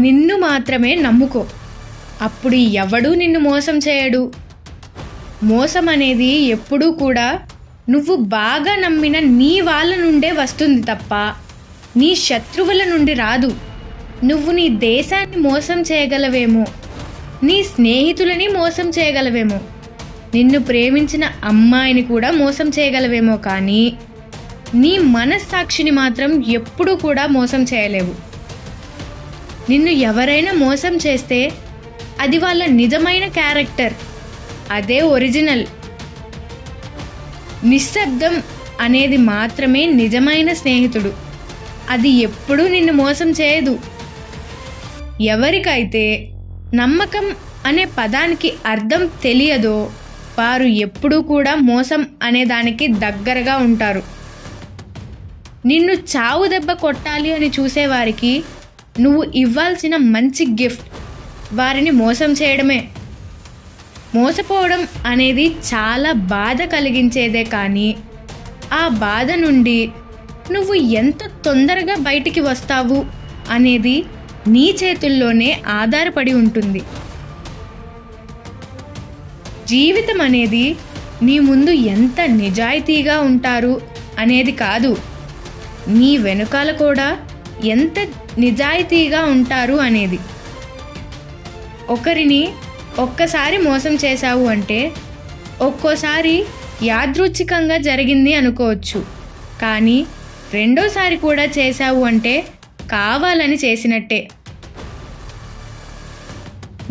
నిన్ను మాత్రమే నమ్ముకో. అప్పుడు ఎవడూ నిన్ను మోసం చేయడు. మోసం అనేది ఎప్పుడూ కూడా నువ్వు బాగా నమ్మిన నీ వాళ్ళ నుండే వస్తుంది తప్ప నీ శత్రువుల నుండి రాదు. నువ్వు నీ దేశాన్ని మోసం చేయగలవేమో, నీ స్నేహితులని మోసం చేయగలవేమో, నిన్ను ప్రేమించిన అమ్మాయిని కూడా మోసం చేయగలవేమో, కానీ నీ మనస్సాక్షిని మాత్రం ఎప్పుడూ కూడా మోసం చేయలేవు. నిన్ను ఎవరైనా మోసం చేస్తే అది వాళ్ళ నిజమైన క్యారెక్టర్, అదే ఒరిజినల్. నిశ్శబ్దం అనేది మాత్రమే నిజమైన స్నేహితుడు. అది ఎప్పుడూ నిన్ను మోసం చేయదు. ఎవరికైతే నమ్మకం అనే పదానికి అర్థం తెలియదో వారు ఎప్పుడూ కూడా మోసం అనే దానికి దగ్గరగా ఉంటారు. నిన్ను చావు దెబ్బ కొట్టాలి అని చూసేవారికి నువ్వు ఇవ్వాల్సిన మంచి గిఫ్ట్ వారిని మోసం చేయడమే. మోసపోవడం అనేది చాలా బాధ కలిగించేదే, కానీ ఆ బాధ నుండి నువ్వు ఎంత తొందరగా బయటికి వస్తావు అనేది నీ చేతుల్లోనే ఆధారపడి ఉంటుంది. జీవితం అనేది నీ ముందు ఎంత నిజాయితీగా ఉంటారు అనేది కాదు, నీ వెనుకాల కూడా ఎంత నిజాయితీగా ఉంటారు అనేది. ఒకరిని ఒక్కసారి మోసం చేశావు అంటే ఒక్కోసారి యాదృచ్ఛికంగా జరిగింది అనుకోవచ్చు, కానీ రెండోసారి కూడా చేశావు అంటే కావాలని చేసినట్టే.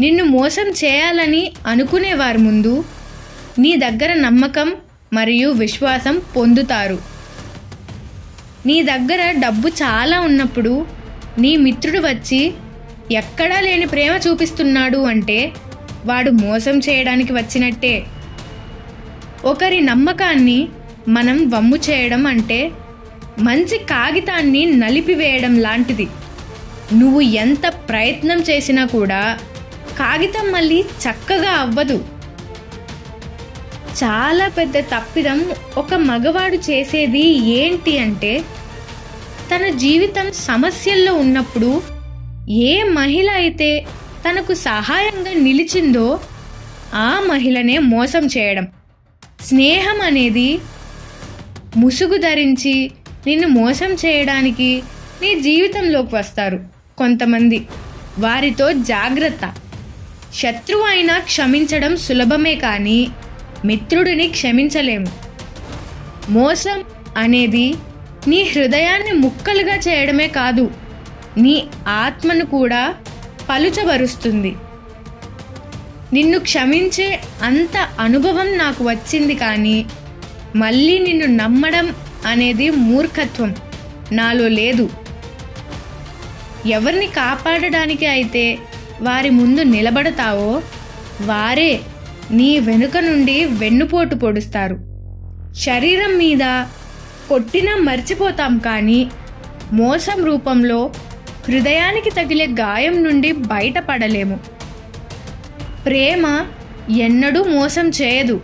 నిన్ను మోసం చేయాలని అనుకునేవారి ముందు నీ దగ్గర నమ్మకం మరియు విశ్వాసం పొందుతారు. నీ దగ్గర డబ్బు చాలా ఉన్నప్పుడు నీ మిత్రుడు వచ్చి ఎక్కడా లేని ప్రేమ చూపిస్తున్నాడు అంటే వాడు మోసం చేయడానికి వచ్చినట్టే. ఒకరి నమ్మకాన్ని మనం వమ్ము చేయడం అంటే మంచి కాగితాన్ని నలిపివేయడం లాంటిది. నువ్వు ఎంత ప్రయత్నం చేసినా కూడా కాగితం మళ్ళీ చక్కగా అవ్వదు. చాలా పెద్ద తప్పిదం ఒక మగవాడు చేసేది ఏంటి అంటే తన జీవితం సమస్యల్లో ఉన్నప్పుడు ఏ మహిళ అయితే తనకు సహాయంగా నిలిచిందో ఆ మహిళనే మోసం చేయడం. స్నేహం అనేది ముసుగు ధరించి నిన్ను మోసం చేయడానికి నీ జీవితంలోకి వస్తారు కొంతమంది. వారితో జాగ్రత్త. శత్రువు అయినా క్షమించడం సులభమే, కానీ మిత్రుడిని క్షమించలేము. మోసం అనేది నీ హృదయాన్ని ముక్కలుగా చేయడమే కాదు, నీ ఆత్మను కూడా పలుచబరుస్తుంది. నిన్ను క్షమించే అంత అనుభవం నాకు వచ్చింది, కానీ మళ్ళీ నిన్ను నమ్మడం అనేది మూర్ఖత్వం నాలో లేదు. ఎవరిని కాపాడడానికి అయితే వారి ముందు నిలబడతావో వారే నీ వెనుక నుండి వెన్నుపోటు పొడుస్తారు. శరీరం మీద కొట్టినా మర్చిపోతాం, కానీ మోసం రూపంలో హృదయానికి తగిలే గాయం నుండి బయటపడలేము. ప్రేమ ఎన్నడూ మోసం చేయదు,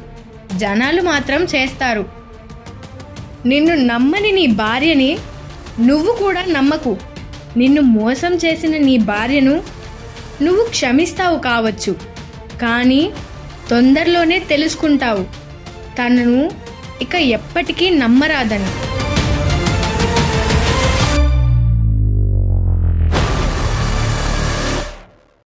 జనాలు మాత్రం చేస్తారు. నిన్ను నమ్మని నీ భార్యని నువ్వు కూడా నమ్మకు. నిన్ను మోసం చేసిన నీ భార్యను నువ్వు క్షమిస్తావు కావచ్చు, కానీ తొందరలోనే తెలుసుకుంటావు తనను ఇక ఎప్పటికీ నమ్మరాదని.